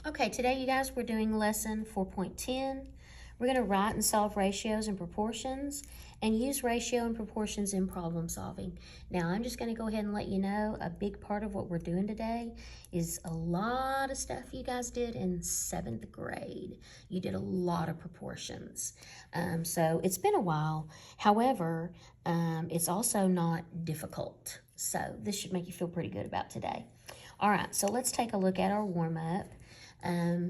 Okay, today you guys, we're doing lesson 4.10. We're going to write and solve ratios and proportions and use ratio and proportions in problem solving. Now, I'm just going to go ahead and let you know a big part of what we're doing today is a lot of stuff you guys did in 7th grade. You did a lot of proportions. So it's been a while. However, it's also not difficult. So this should make you feel pretty good about today. All right, so let's take a look at our warm-up.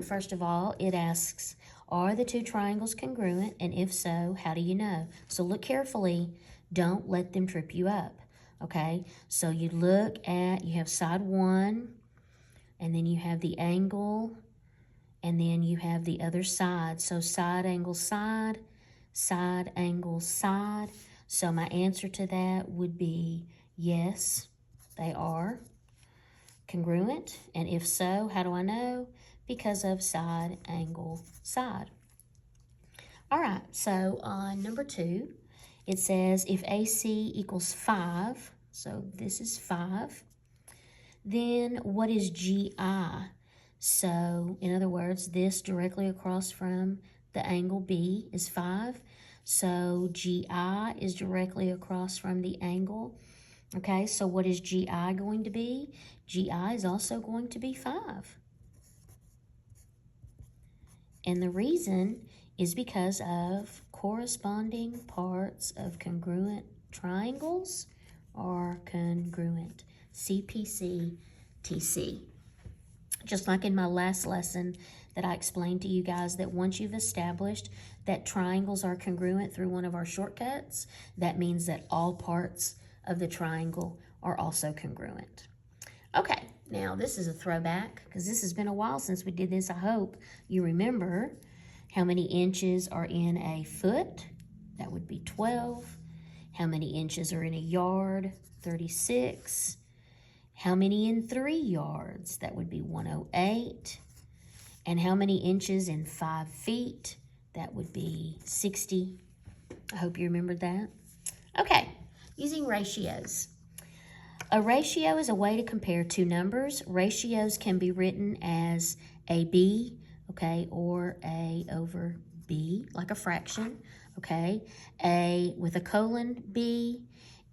First of all, it asks, are the two triangles congruent? And if so, how do you know? So look carefully. Don't let them trip you up. Okay, so you have side 1, and then you have the angle, and then you have the other side. So side angle side, side angle side. So my answer to that would be yes, they are congruent. And if so, how do I know? Because of side angle side. All right, so on number 2, it says if AC equals 5, so this is 5, then what is GI? So in other words, this directly across from the angle B is 5. So GI is directly across from the angle. Okay, so what is GI going to be? GI is also going to be 5. And the reason is because of corresponding parts of congruent triangles are congruent. CPC, TC. Just like in my last lesson that I explained to you guys that once you've established that triangles are congruent through one of our shortcuts, that means that all parts of the triangle are also congruent. Okay, now this is a throwback because this has been a while since we did this. I hope you remember how many inches are in a foot. That would be 12. How many inches are in a yard? 36. How many in 3 yards? That would be 108. And how many inches in 5 feet? That would be 60. I hope you remembered that. Okay, using ratios. A ratio is a way to compare two numbers. Ratios can be written as AB, okay, or A over B, like a fraction, okay, A with a colon, B,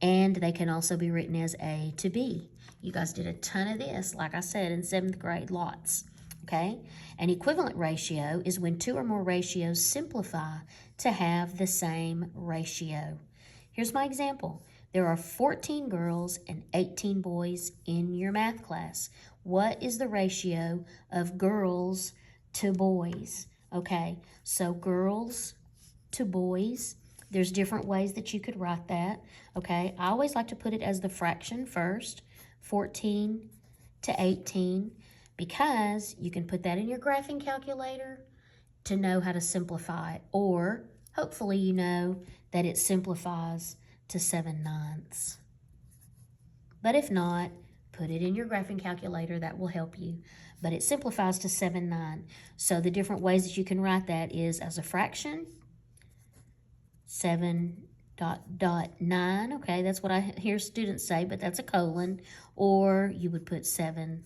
and they can also be written as A to B. You guys did a ton of this, like I said, in 7th grade, lots, okay? An equivalent ratio is when two or more ratios simplify to have the same ratio. Here's my example. There are 14 girls and 18 boys in your math class. What is the ratio of girls to boys? Okay, so girls to boys. There's different ways that you could write that. Okay, I always like to put it as the fraction first, 14 to 18, because you can put that in your graphing calculator to know how to simplify it, or hopefully you know that it simplifies to 7/9. But if not, put it in your graphing calculator. That will help you. But it simplifies to 7/9. So the different ways that you can write that is as a fraction, 7.9. Okay, that's what I hear students say, but that's a colon. Or you would put 7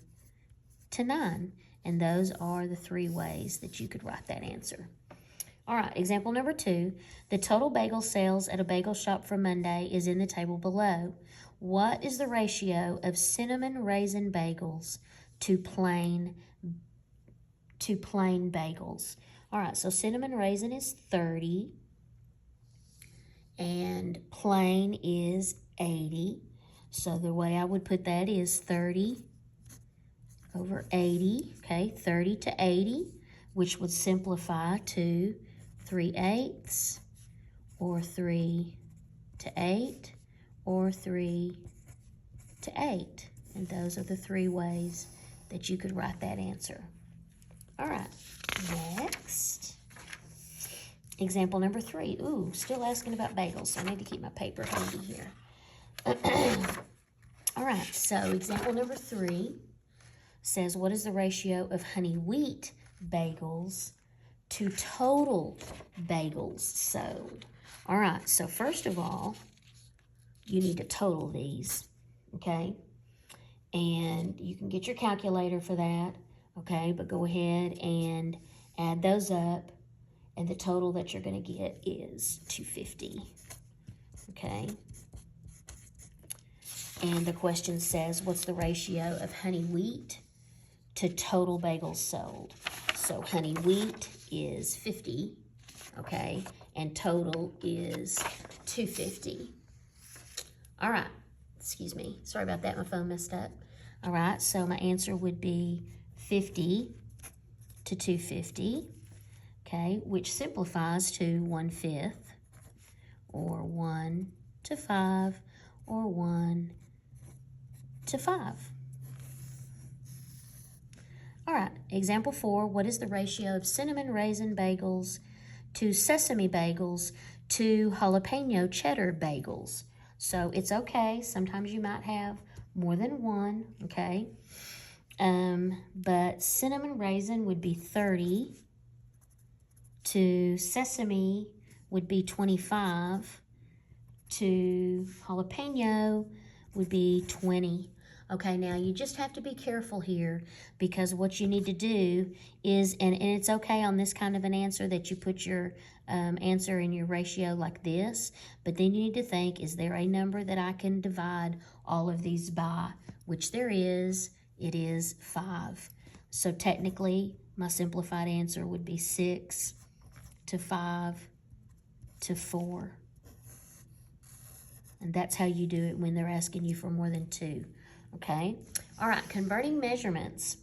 to 9. And those are the 3 ways that you could write that answer. All right, example number 2. The total bagel sales at a bagel shop for Monday is in the table below. What is the ratio of cinnamon raisin bagels to plain bagels? All right, so cinnamon raisin is 30 and plain is 80. So the way I would put that is 30 over 80, okay, 30 to 80, which would simplify to 3/8, or 3 to 8, or 3 to 8. And those are the 3 ways that you could write that answer. All right, next. Example number 3. Ooh, still asking about bagels, so I need to keep my paper handy here. All right, so example number 3 says, what is the ratio of honey wheat bagels to total bagels sold? All right, so first of all, you need to total these, okay? And you can get your calculator for that, okay? But go ahead and add those up, and the total that you're going to get is 250, okay? And the question says, what's the ratio of honey wheat to total bagels sold? So honey wheat is 50, okay? And total is 250. All right, excuse me. Sorry about that, my phone messed up. All right, so my answer would be 50 to 250, okay? Which simplifies to 1/5, or 1 to 5, or 1 to 5. All right, example 4, what is the ratio of cinnamon raisin bagels to sesame bagels to jalapeno cheddar bagels? So it's okay, sometimes you might have more than one, okay? But cinnamon raisin would be 30, to sesame would be 25, to jalapeno would be 20. Okay, now you just have to be careful here, because what you need to do is, and it's okay on this kind of an answer that you put your answer in your ratio like this, but then you need to think, is there a number that I can divide all of these by? Which there is, it is 5. So technically, my simplified answer would be 6 to 5 to 4. And that's how you do it when they're asking you for more than 2. Okay? All right, converting measurements.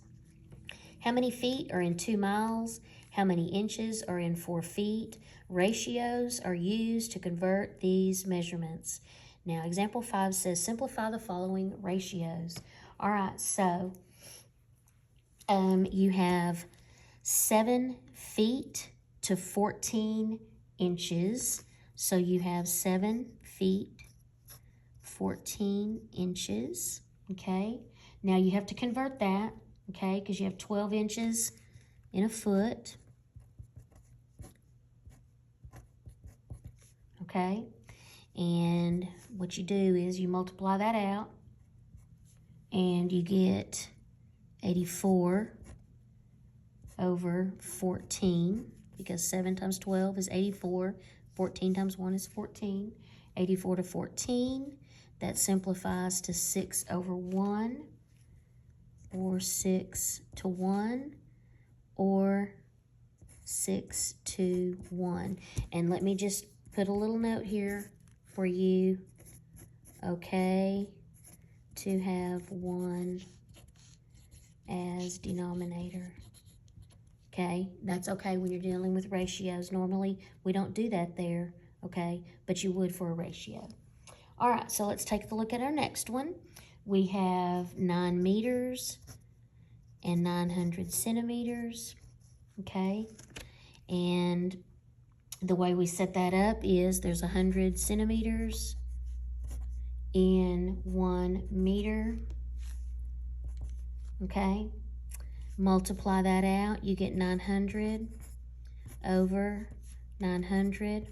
How many feet are in 2 miles? How many inches are in 4 feet? Ratios are used to convert these measurements. Now, example 5 says, simplify the following ratios. All right, so you have 7 feet to 14 inches. So you have 7 feet, 14 inches, okay? Now you have to convert that, okay, because you have 12 inches in a foot, okay? And what you do is you multiply that out, and you get 84 over 14, because 7 times 12 is 84, 14 times 1 is 14, 84 to 14, that simplifies to 6 over 1, or 6 to 1, or 6 to 1. And let me just put a little note here for you, okay, to have 1 as denominator. Okay, that's okay when you're dealing with ratios. Normally, we don't do that there, okay, but you would for a ratio. All right, so let's take a look at our next one. We have 9 meters and 900 centimeters, okay? And the way we set that up is there's 100 centimeters in 1 meter, okay? Multiply that out, you get 900 over 900,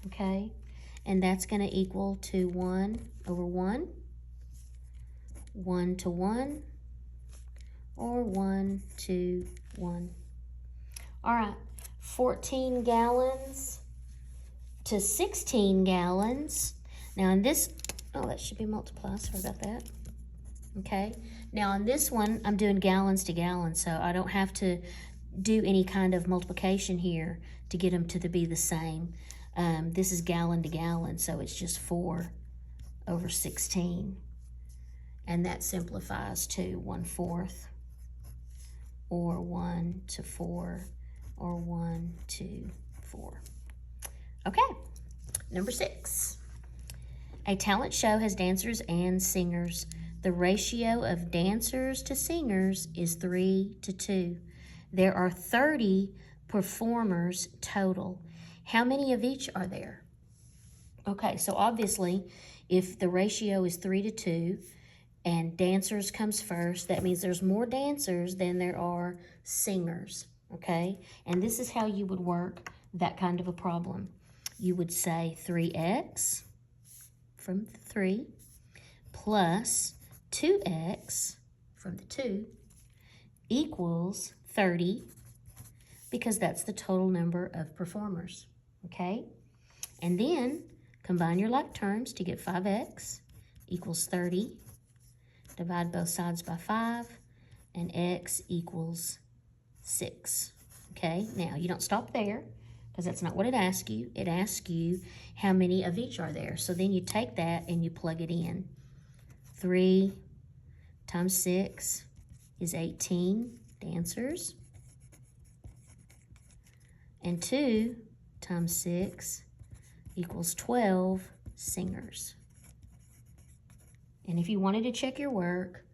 okay? And that's going to equal to 1 over 1, 1 to 1, or 1 to 1. All right, 14 gallons to 16 gallons. Now in this, oh, that should be multiplied, sorry about that. Okay, now on this one, I'm doing gallons to gallons, so I don't have to do any kind of multiplication here to get them to be the same. This is gallon to gallon, so it's just 4 over 16. And that simplifies to 1/4, or 1 to 4, or 1 to 4. Okay, number 6. A talent show has dancers and singers. The ratio of dancers to singers is 3 to 2. There are 30 performers total. How many of each are there? Okay, so obviously, if the ratio is 3 to 2 and dancers comes first, that means there's more dancers than there are singers, okay? And this is how you would work that kind of a problem. You would say 3x from the 3 plus 2x from the 2 equals 30 because that's the total number of performers, okay? And then combine your like terms to get 5x equals 30. Divide both sides by 5, and x equals 6. Okay, now you don't stop there because that's not what it asks you. It asks you how many of each are there. So then you take that and you plug it in. 3 times 6 is 18 dancers. And 2 times 6 equals 12 singers. And if you wanted to check your work,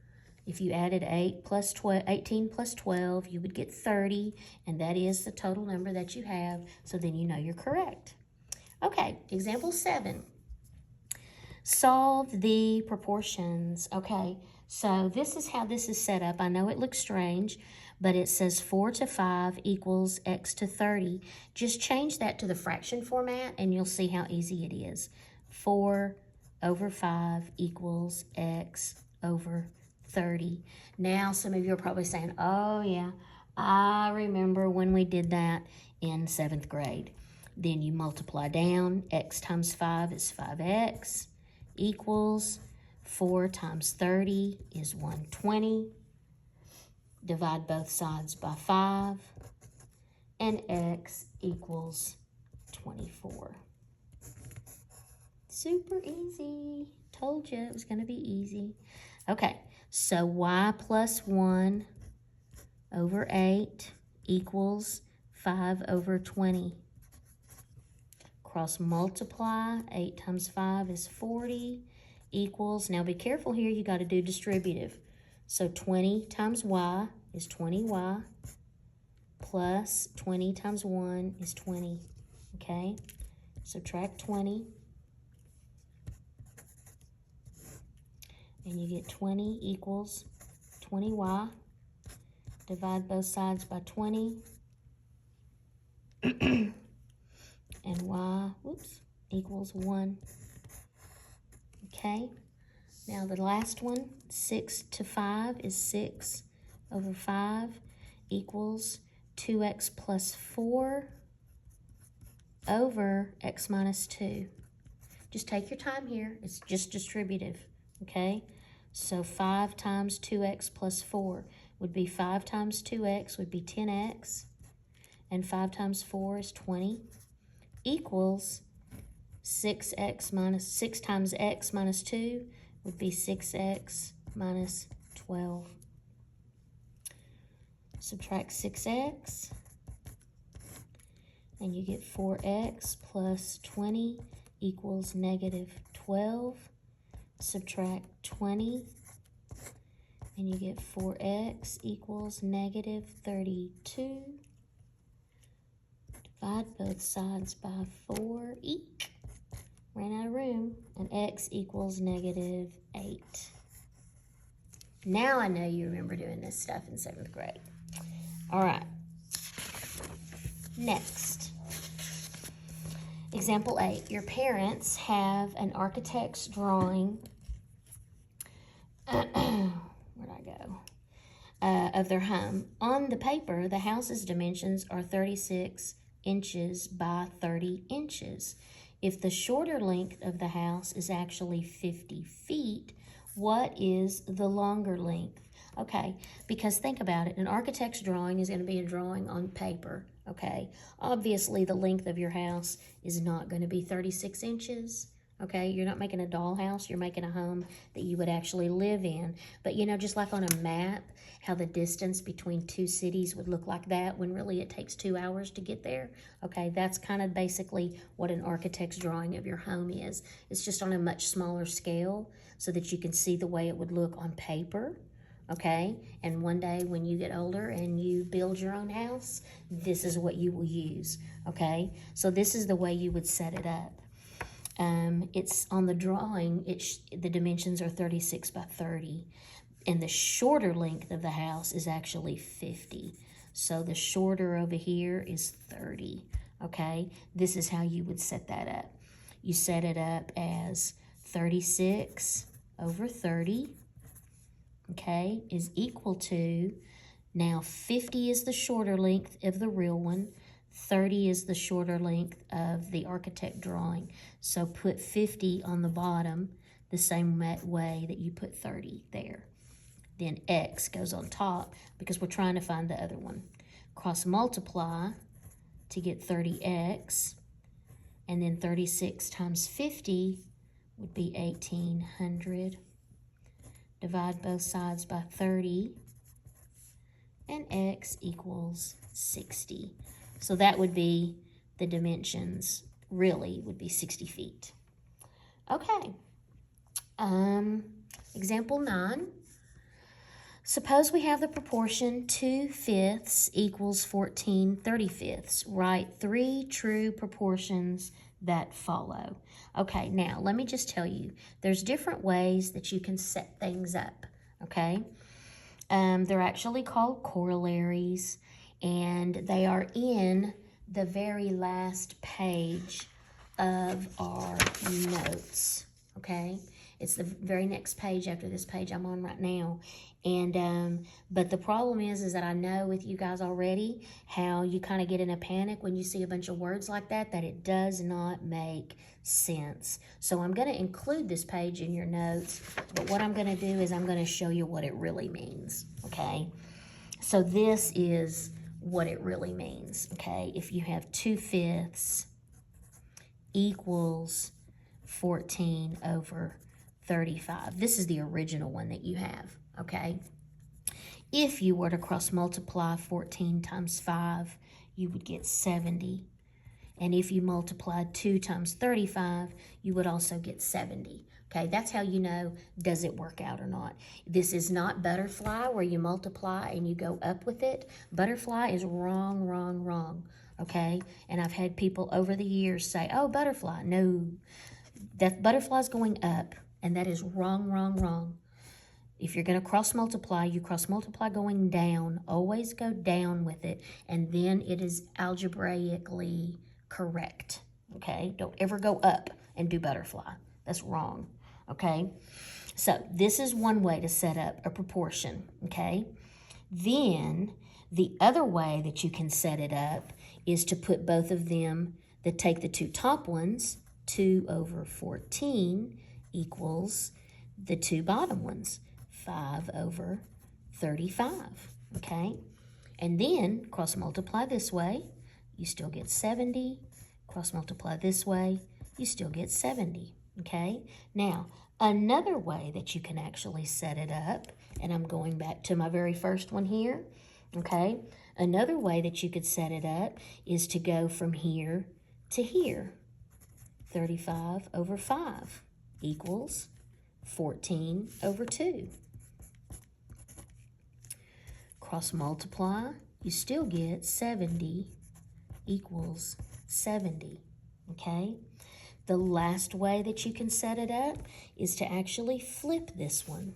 if you added 18 plus 12, you would get 30, and that is the total number that you have, so then you know you're correct. Okay, example 7. Solve the proportions. Okay, so this is how this is set up. I know it looks strange, but it says 4 to 5 equals x to 30. Just change that to the fraction format, and you'll see how easy it is. 4 over 5 equals x over 30. Now, some of you are probably saying, oh yeah, I remember when we did that in 7th grade. Then you multiply down. X times 5 is 5x equals 4 times 30 is 120. Divide both sides by 5, and x equals 24. Super easy. Told you it was going to be easy. Okay, so y plus 1 over 8 equals 5 over 20. Cross multiply, 8 times 5 is 40 equals, now be careful here, you got to do distributive. So 20 times y is 20y plus 20 times 1 is 20, okay? Subtract 20. And you get 20 equals 20y. Divide both sides by 20. And y, equals 1. Okay. Now the last one, 6 to 5 is 6 over 5 equals 2x plus 4 over x minus 2. Just take your time here. It's just distributive, okay? So 5 times 2x plus 4 would be 5 times 2x would be 10x, and 5 times 4 is 20, equals 6 times x minus 2 would be 6x minus 12. Subtract 6x, and you get 4x plus 20 equals negative 12. Subtract 20, and you get 4x equals negative 32. Divide both sides by 4. Eek. Ran out of room. And x equals negative 8. Now I know you remember doing this stuff in 7th grade. All right. Next. Example 8. Your parents have an architect's drawing. Where'd I go? Of their home. On the paper, the house's dimensions are 36 inches by 30 inches. If the shorter length of the house is actually 50 feet, what is the longer length? Okay, because think about it. An architect's drawing is going to be a drawing on paper, okay? Obviously, the length of your house is not going to be 36 inches. Okay, you're not making a dollhouse, you're making a home that you would actually live in. But you know, just like on a map, how the distance between two cities would look like that when really it takes 2 hours to get there. Okay, that's kind of basically what an architect's drawing of your home is. It's just on a much smaller scale so that you can see the way it would look on paper. Okay, and one day when you get older and you build your own house, this is what you will use. Okay, so this is the way you would set it up. It's on the drawing, the dimensions are 36 by 30, and the shorter length of the house is actually 50. So the shorter over here is 30, okay? This is how you would set that up. You set it up as 36 over 30, okay, is equal to Now 50 is the shorter length of the real one. 30 is the shorter length of the architect drawing. So put 50 on the bottom the same way that you put 30 there. Then X goes on top because we're trying to find the other one. Cross multiply to get 30X, and then 36 times 50 would be 1800. Divide both sides by 30, and X equals 60. So that would be the dimensions, really, would be 60 feet. Okay. Example 9. Suppose we have the proportion 2/5 equals 14 35ths. Write 3 true proportions that follow. Okay, now let me just tell you, there's different ways that you can set things up, okay? They're actually called corollaries, and they are in the very last page of our notes, okay? It's the very next page after this page I'm on right now. And but the problem is that I know with you guys already how you kind of get in a panic when you see a bunch of words like that it does not make sense. So I'm going to include this page in your notes, but what I'm going to do is I'm going to show you what it really means, okay? So this is what it really means, okay? If you have 2/5 equals 14 over 35. This is the original one that you have, okay? If you were to cross multiply 14 times 5, you would get 70. And if you multiplied 2 times 35, you would also get 70. Okay, that's how you know, does it work out or not. This is not butterfly where you multiply and you go up with it. Butterfly is wrong, wrong, wrong, okay? And I've had people over the years say, oh, butterfly. No, that butterfly's going up. And that is wrong, wrong, wrong. If you're going to cross multiply, you cross multiply going down. Always go down with it. And then it is algebraically correct. Okay? Don't ever go up and do butterfly. That's wrong. Okay? So this is one way to set up a proportion. Okay? Then the other way that you can set it up is to put both of them, that take the two top ones, 2 over 14, equals the two bottom ones, 5 over 35, okay? And then cross multiply this way, you still get 70. Cross multiply this way, you still get 70, okay? Now, another way that you can actually set it up, and I'm going back to my very first one here, okay? Another way that you could set it up is to go from here to here. 35 over 5 equals 14 over 2. Cross multiply, you still get 70 equals 70, okay? The last way that you can set it up is to actually flip this one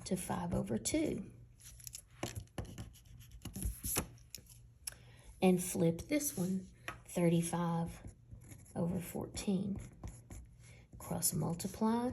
to 5 over 2. And flip this one, 35 over 14. Cross multiply,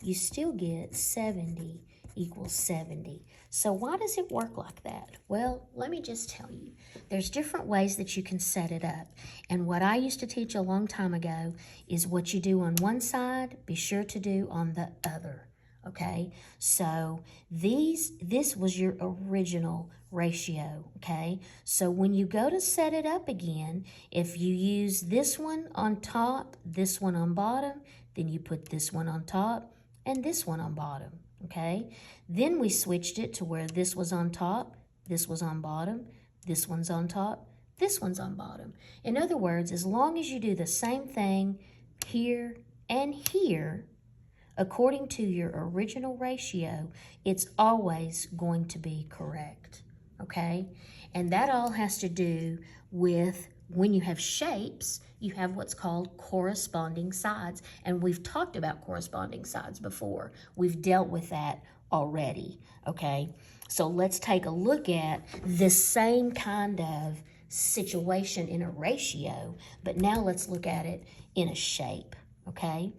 you still get 70 equals 70. So why does it work like that? Well, let me just tell you. There's different ways that you can set it up. And what I used to teach a long time ago is what you do on one side, be sure to do on the other. Okay? So this was your original ratio, okay? So when you go to set it up again, if you use this one on top, this one on bottom, then you put this one on top and this one on bottom, okay? Then we switched it to where this was on top, this was on bottom, this one's on top, this one's on bottom. In other words, as long as you do the same thing here and here, according to your original ratio, it's always going to be correct, okay? And that all has to do with when you have shapes, you have what's called corresponding sides. And we've talked about corresponding sides before. We've dealt with that already, okay? So let's take a look at the same kind of situation in a ratio, but now let's look at it in a shape, okay?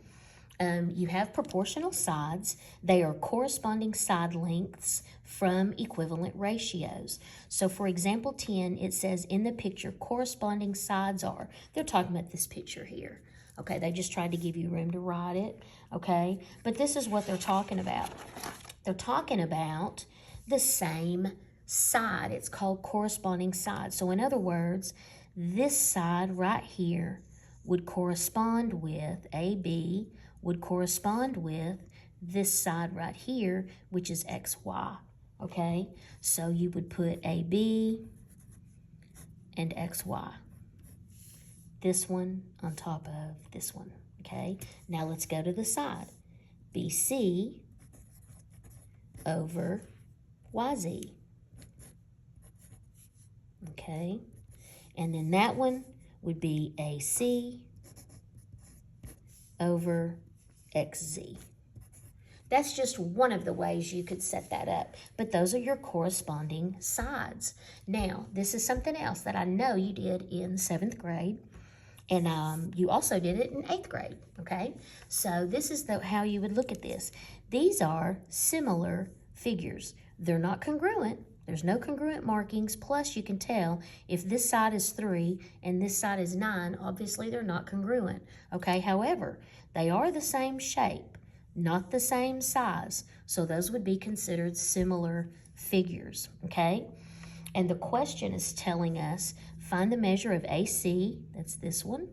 you have proportional sides. They are corresponding side lengths from equivalent ratios. So for example 10, it says in the picture corresponding sides are. They're talking about this picture here. Okay, they just tried to give you room to write it. Okay, but this is what they're talking about. They're talking about the same side. It's called corresponding side. So in other words, this side right here would correspond with AB, would correspond with this side right here, which is XY, okay? So you would put AB and XY. This one on top of this one, okay? Now let's go to the side. BC over YZ, okay? And then that one would be AC over XZ. That's just one of the ways you could set that up, but those are your corresponding sides. Now, this is something else that I know you did in 7th grade, and you also did it in 8th grade, okay? So this is how you would look at this. These are similar figures. They're not congruent. There's no congruent markings, plus you can tell if this side is 3 and this side is 9, obviously they're not congruent, okay? However, they are the same shape, not the same size, so those would be considered similar figures, okay? And the question is telling us, find the measure of AC, that's this one,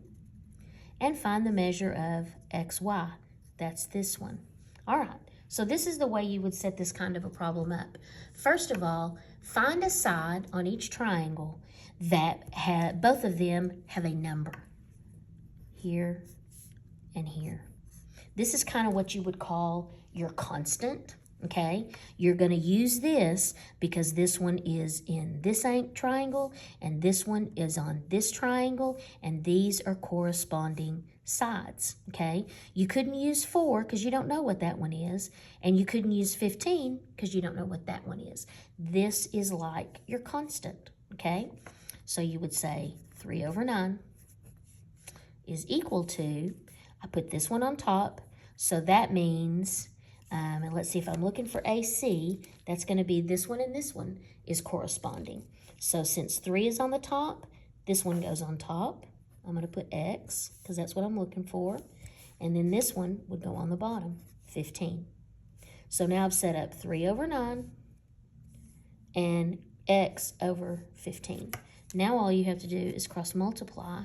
and find the measure of XY, that's this one. All right. So this is the way you would set this kind of a problem up. First of all, find a side on each triangle that both of them have a number. Here and here. This is kind of what you would call your constant, okay? You're going to use this because this one is in this triangle and this one is on this triangle, and these are corresponding sides, okay? You couldn't use 4 because you don't know what that one is, and you couldn't use 15 because you don't know what that one is. This is like your constant, okay? So you would say 3 over 9 is equal to, I put this one on top, so that means, and let's see if I'm looking for AC, that's going to be this one and this one is corresponding. So since 3 is on the top, this one goes on top. I'm going to put X because that's what I'm looking for. And then this one would go on the bottom, 15. So now I've set up 3 over 9 and X over 15. Now all you have to do is cross multiply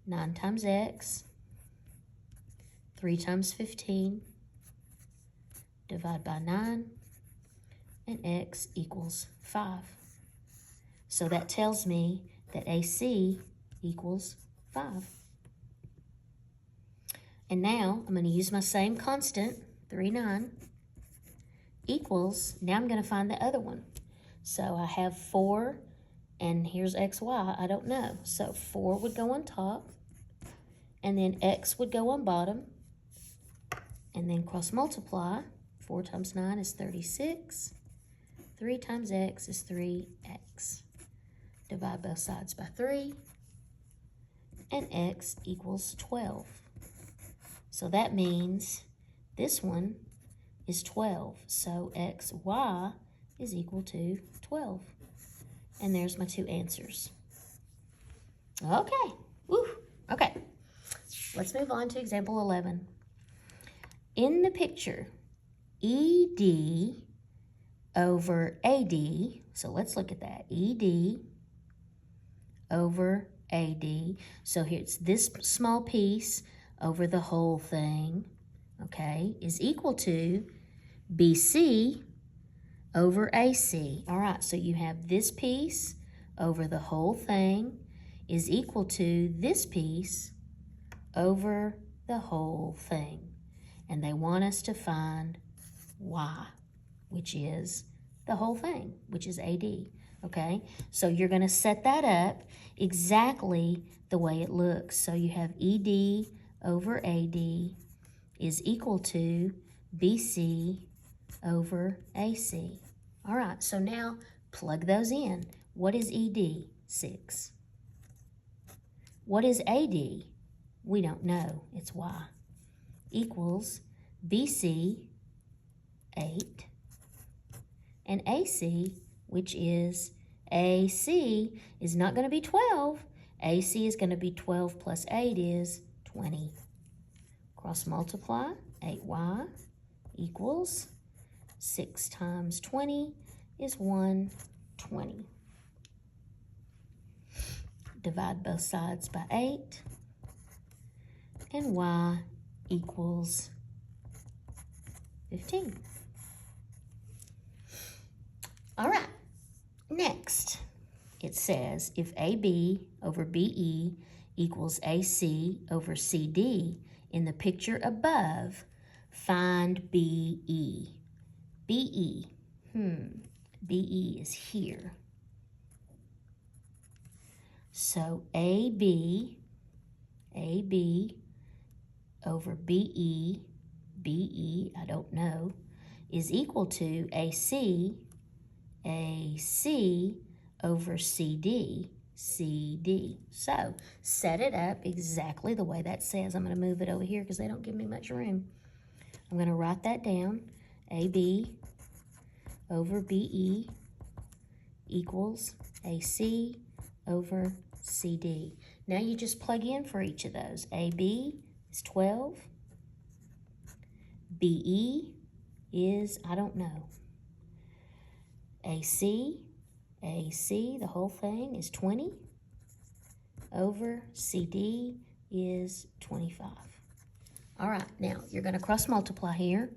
9 times X, 3 times 15, divide by 9, and X equals 5. So that tells me that AC equals 5. And now I'm going to use my same constant, 3, 9, equals, now I'm going to find the other one. So I have 4, and here's XY, I don't know. So 4 would go on top, and then X would go on bottom, and then cross multiply. 4 times 9 is 36. 3 times X is 3X. Divide both sides by 3. And X equals 12. So that means this one is 12. So XY is equal to 12. And there's my 2 answers. Okay. Woo. Okay. Let's move on to example 11. In the picture, ED over AD, so let's look at that. ED over AD. So here's this small piece over the whole thing, okay, is equal to BC over AC. All right, so you have this piece over the whole thing is equal to this piece over the whole thing. And they want us to find Y, which is the whole thing, which is AD, okay? So you're going to set that up exactly the way it looks. So you have ED over AD is equal to BC over AC. All right, so now plug those in. What is ED? 6. What is AD? We don't know. It's Y. equals BC, 8, and AC, which is AC, is not going to be 12. AC is going to be 12 plus 8 is 20. Cross multiply, 8y equals 6 times 20 is 120. Divide both sides by 8, and y equals 15. All right, next it says if AB over BE equals AC over CD in the picture above, find BE. BE, BE is here. So AB over BE, I don't know, is equal to AC over CD. So set it up exactly the way that says. I'm going to move it over here because they don't give me much room. I'm going to write that down. AB over BE equals AC over CD. Now you just plug in for each of those. AB is 12. BE is, I don't know. AC, the whole thing is 20 over CD is 25. All right, now you're going to cross multiply here.